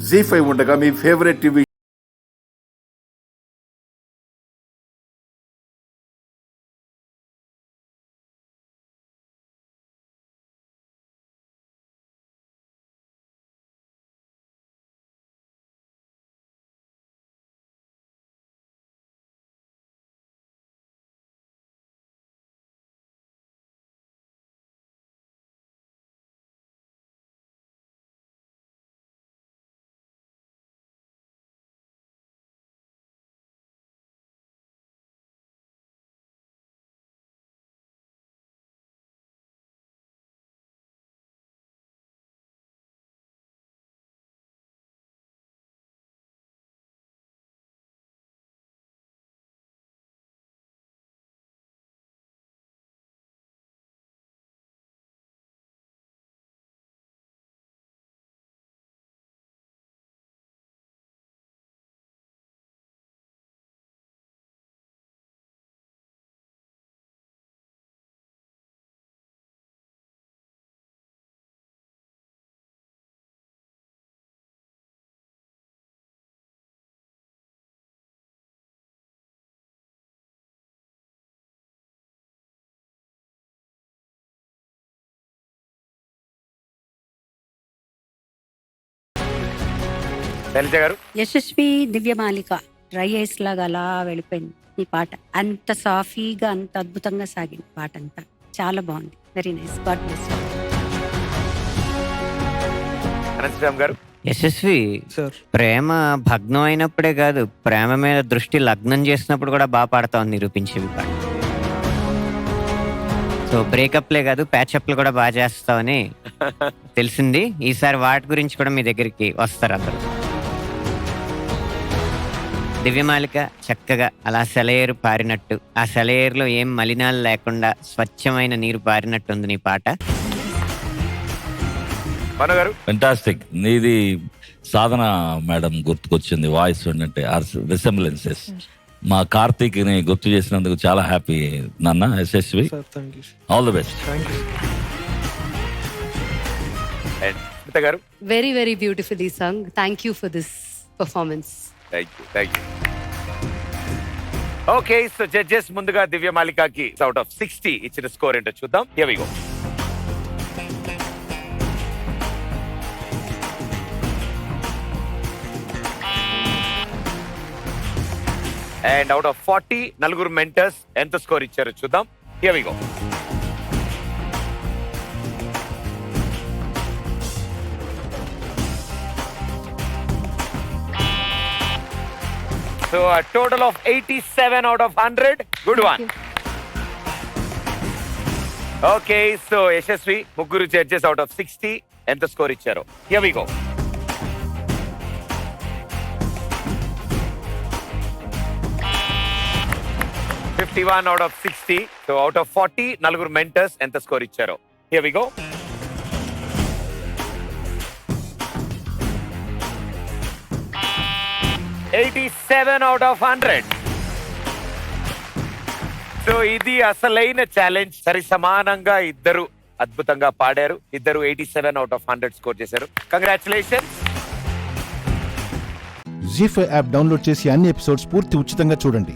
జీ5 ఉండగా మీ favourite TV Shailaja గారు. Yashasvi దివ్యమాలిక dry ice లాగా అలా వెళ్ళిపోయింది ఈ పాట. అంత సాఫీగా అంత అద్భుతంగా సాగింది పాట అంతా. చాలా బాగుంది. Very nice. God bless you. Anantharam గారు. యశస్వి ప్రేమ భగ్నం అయినప్పుడే కాదు, ప్రేమ మీద దృష్టి లగ్నం చేసినప్పుడు కూడా బాగా పాడతావు నిరూపించేవి పాట. సో బ్రేకప్లే కాదు ప్యాచప్లు కూడా బాగా చేస్తావని తెలిసింది. ఈసారి వాటి గురించి కూడా మీ దగ్గరికి వస్తారు అందరు. దివ్యమాలిక చక్కగా అలా సెలయేరు పారినట్టు, ఆ సెలయేరులో ఏం మలినాలు లేకుండా స్వచ్ఛమైన నీరు పారినట్టుంది నీ పాట. మనగారు. ఫెంటాస్టిక్. నీది సాధన మేడం గుర్తుకొచ్చింది వాయిస్ ఉంటే రిసెంబ్లెన్సెస్. మా కార్తీక్ ని గుర్తు చేసినందుకు చాలా హ్యాపీ నాన్న. Yashasvi, all the best. Smitha గారు. Very, very beautifully sung. Thank you for this performance. Thank you. Okay, so judges ముందుగా దివ్యమాలికకి అవుట్ ఆఫ్ 60 ఇచ్చిన స్కోర్ ఏంటో చూద్దాం. Here we go. And out of 40 నలుగురు మెంటర్స్ ఎంత స్కోర్ ఇచ్చారో చూద్దాం. Here we go. So a total of 87 out of 100. Good one. Okay, so Yashasvi, ముగ్గురు జడ్జెస్ అవుట్ ఆఫ్ 60 ఎంత స్కోర్ ఇచ్చారో. Here we go. $51 out of 60. So out of 40 నలుగురు mentors ఎంత score ఇచ్చారో. Here we go. $87 out of 100. So ఇది అసలైన challenge. సరి సమానంగా ఇద్దరు అద్భుతంగా పాడారు. ఇద్దరు 87 out of 100 స్కోర్ చేశారు. కంగ్రాచులేషన్స్. జీ5 యాప్ డౌన్లోడ్ చేసి అన్ని ఎపిసోడ్స్ పూర్తి ఉచితంగా చూడండి.